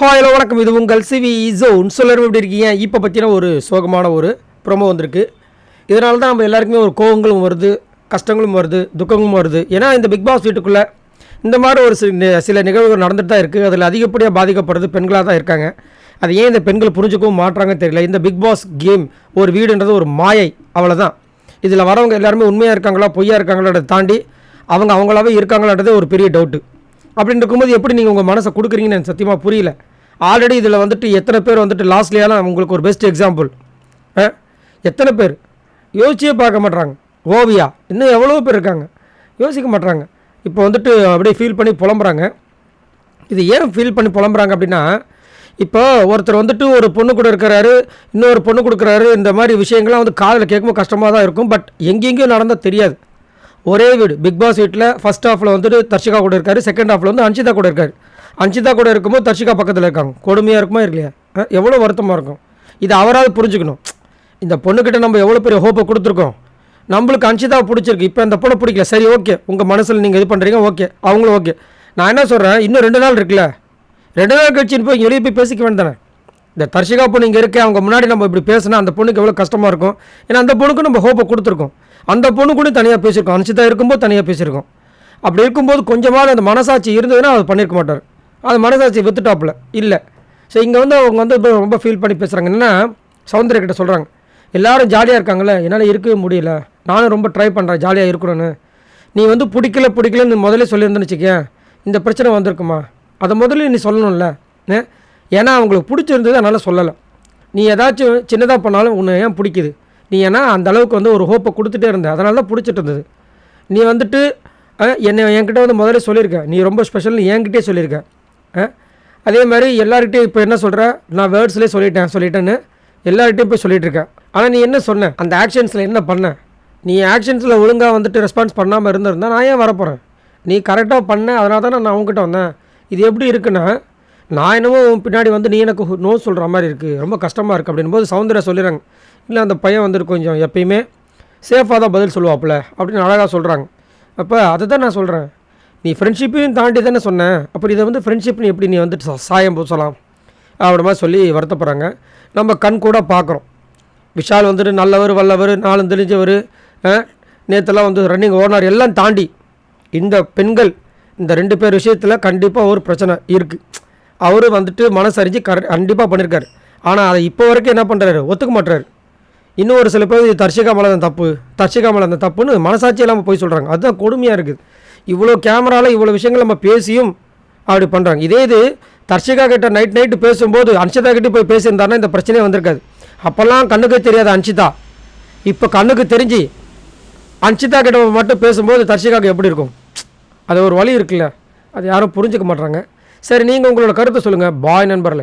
Hello வணக்கம். இது உங்கள் சிவி ஜோன். சொல்லரும் எப்படி இருக்கீங்க? இப்போ பற்றின ஒரு சோகமான ஒரு ப்ரோமோ வந்திருக்கு. இதனால தான் நம்ம எல்லாருக்குமே ஒரு கோவங்களும் வருது, கஷ்டங்களும் வருது, துக்கங்களும் வருது. ஏன்னா இந்த பிக் பாஸ் வீட்டுக்குள்ளே இந்த மாதிரி ஒரு சில நிகழ்வுகள் நடந்துட்டு தான் இருக்குது. அதில் அதிகப்படியாக பாதிக்கப்படுறது பெண்களாக தான் இருக்காங்க. அது ஏன் இந்த பெண்கள் புரிஞ்சுக்கவும் மாட்டுறாங்கன்னு தெரியல. இந்த பிக் பாஸ் கேம் ஒரு வீடுன்றது ஒரு மாயை, அவ்வளோதான். இதில் வரவங்க எல்லாருமே உண்மையாக இருக்காங்களா பொய்யா இருக்காங்களோட தாண்டி அவங்களாவே இருக்காங்களான்றதே ஒரு பெரிய டவுட்டு. அப்படின்னு இருக்கும்போது எப்படி நீங்கள் உங்கள் மனசை கொடுக்குறீங்கன்னு எனக்கு சத்தியமாக புரியல. ஆல்ரெடி இதில் வந்துட்டு எத்தனை பேர் வந்துட்டு லாஸ்ட்லியாலாம் உங்களுக்கு ஒரு பெஸ்ட் எக்ஸாம்பிள். எத்தனை பேர் யோசிச்சே பார்க்க மாட்றாங்க. ஓவியா இன்னும் எவ்வளோ பேர் இருக்காங்க, யோசிக்க மாட்றாங்க. இப்போ வந்துட்டு அப்படியே ஃபீல் பண்ணி புலம்புறாங்க. இது ஏன் ஃபீல் பண்ணி புலம்புறாங்க அப்படின்னா, இப்போ ஒருத்தர் வந்துட்டு ஒரு பொண்ணு கூட இருக்கிறாரு, இன்னொரு பொண்ணு கொடுக்குறாரு. இந்த மாதிரி விஷயங்கள்லாம் வந்து காதில் கேட்கும்போது கஷ்டமாக தான் இருக்கும். பட் எங்கெங்கேயும் நடந்தால் தெரியாது. ஒரே வீடு பிக் பாஸ் வீட்டில் ஃபஸ்ட் ஹாஃபில் வந்துட்டு தர்ஷிகா கூட இருக்கார், செகண்ட் ஹாஃபில் வந்து அன்ஷிதா கூட இருக்கார். அன்ஷிதா கூட இருக்கும்போது தர்ஷிகா பக்கத்தில் இருக்காங்க. கொடுமையாக இருக்குமா இல்லையா? எவ்வளோ வருத்தமாக இருக்கும். இது அவராது புரிஞ்சுக்கணும். இந்த பொண்ணுக்கிட்ட நம்ம எவ்வளோ பெரிய ஹோப்பை கொடுத்துருக்கோம். நம்மளுக்கு அன்ஷிதாவை பிடிச்சிருக்கு, இப்போ அந்த பொண்ணை பிடிக்கல. சரி, ஓகே, உங்கள் மனசில் நீங்கள் இது பண்ணுறீங்க, ஓகே, அவங்களும் ஓகே. நான் என்ன சொல்கிறேன், இன்னும் 2 நாள் இருக்குல்ல, 2 நாள் கழிச்சுன்னு போய் வெளியே போய் பேசிக்க வேண்டானே. இந்த தர்ஷிகா பொண்ணு இங்கே இருக்கே, அவங்க முன்னாடி நம்ம இப்படி பேசினா அந்த பொண்ணுக்கு எவ்வளோ கஷ்டமாக இருக்கும். ஏன்னா அந்த பொண்ணுக்கு நம்ம ஹோப்பை கொடுத்துருக்கோம். அந்த பொண்ணு கூட தனியாக பேசியிருக்கோம், அன்ஷிதா இருக்கும்போது தனியாக பேசியிருக்கோம். அப்படி இருக்கும்போது கொஞ்சமாக அந்த மனசாட்சி இருந்ததுன்னா அது பண்ணியிருக்க மாட்டார். அது மனசாட்சி வித்துட்டாப்பில் இல்லை. ஸோ இங்கே வந்து அவங்க வந்து ரொம்ப ஃபீல் பண்ணி பேசுகிறாங்க. என்னென்னா, சௌந்தர்யா கிட்ட சொல்கிறாங்க, எல்லோரும் ஜாலியாக இருக்காங்களே, என்னால் இருக்கவே முடியல, நானும் ரொம்ப ட்ரை பண்ணுறேன் ஜாலியாக இருக்கணும்னு. நீ வந்து பிடிக்கலன்னு முதல்ல சொல்லியிருந்தேன்னு வச்சுக்கேன், இந்த பிரச்சனை வந்திருக்குமா? அதை முதல்ல நீ சொல்லணும்ல. ஏன்னா அவங்களுக்கு பிடிச்சிருந்தது அதனால் சொல்லலை. நீ ஏதாச்சும் சின்னதாக பண்ணாலும் உன்னை ஏன் பிடிக்குது? நீ ஏன்னா அந்த அளவுக்கு வந்து ஒரு ஹோப்பை கொடுத்துட்டே இருந்த, அதனால தான் பிடிச்சிட்டு இருந்தது. நீ வந்துட்டு என்கிட்ட வந்து முதல்ல சொல்லியிருக்க, நீ ரொம்ப ஸ்பெஷல்னு என்கிட்டே சொல்லியிருக்க. அதே மாதிரி எல்லார்கிட்டையும் இப்போ என்ன சொல்கிற, நான் வேர்ட்ஸ்லேயே சொல்லிட்டேன்னு எல்லார்கிட்டையும் போய் சொல்லிகிட்டு இருக்கேன். ஆனால் நீ என்ன சொன்ன, அந்த ஆக்ஷன்ஸில் என்ன பண்ண? நீ ஆக்ஷன்ஸில் ஒழுங்காக வந்துட்டு ரெஸ்பான்ஸ் பண்ணாமல் இருந்திருந்தா நான் ஏன் வரப்போகிறேன்? நீ கரெக்டாக பண்ண, அதனால தான் நான் உங்ககிட்ட வந்தேன். இது எப்படி இருக்குன்னா, நான் என்னமோ பின்னாடி வந்து நீ எனக்கு நோ சொல்கிற மாதிரி இருக்குது, ரொம்ப கஷ்டமாக இருக்குது அப்படின்போது சௌந்தர்யா சொல்லிடுறாங்க, இல்லை அந்த பையன் வந்துட்டு கொஞ்சம் எப்பயுமே சேஃபாக தான் பதில் சொல்லுவாப்புல அப்படின்னு அழகாக சொல்கிறாங்க. அப்போ அதை தான் நான் சொல்கிறேன், நீ ஃப்ரெண்ட்ஷிப்பையும் தாண்டி தானே சொன்னேன். அப்படி இதை வந்து ஃப்ரெண்ட்ஷிப்னு எப்படி நீ வந்துட்டு சாயம் பூசலாம் அப்படி மாதிரி சொல்லி வருத்தப்படுறாங்க. நம்ம கண் கூட பார்க்குறோம், விஷால் வந்துட்டு நல்லவர் வல்லவர் நாளும் தெரிஞ்சவர், நேற்றுலாம் வந்து ரன்னிங் ஓனர் எல்லாம் தாண்டி இந்த பெண்கள் இந்த 2 பேர் விஷயத்தில் கண்டிப்பாக ஒரு பிரச்சனை இருக்குது. அவர் வந்துட்டு மனசறிஞ்சு கண்டிப்பாக பண்ணியிருக்காரு. ஆனால் அதை இப்போ வரைக்கும் என்ன பண்ணுறாரு, ஒத்துக்க மாட்டுறாரு. இன்னும் ஒரு சில பேர் தர்ஷிகா மேலே அந்த தப்புன்னு மனசாட்சி இல்லாமல் போய் சொல்கிறாங்க. அதுதான் கொடுமையாக இருக்குது. இவ்வளோ கேமராவில் இவ்வளோ விஷயங்கள் நம்ம பேசியும் அப்படி பண்ணுறாங்க. இதே இது தர்ஷிகா கிட்ட நைட்டு பேசும்போது அன்ஷிதா கிட்டே போய் பேசியிருந்தாருன்னா இந்த பிரச்சனையே வந்திருக்காது. அப்போல்லாம் கண்ணுக்கு தெரியாத அன்ஷிதா இப்போ கண்ணுக்கு தெரிஞ்சு அன்ஷிதா கிட்ட மட்டும் பேசும்போது தர்ஷிகாவுக்கு எப்படி இருக்கும்? அது ஒரு வழி இருக்குல்ல, அது யாரும் புரிஞ்சிக்க மாட்றாங்க. சரி, நீங்கள் உங்களோட கருத்தை சொல்லுங்கள் பாய் நண்பர்களே.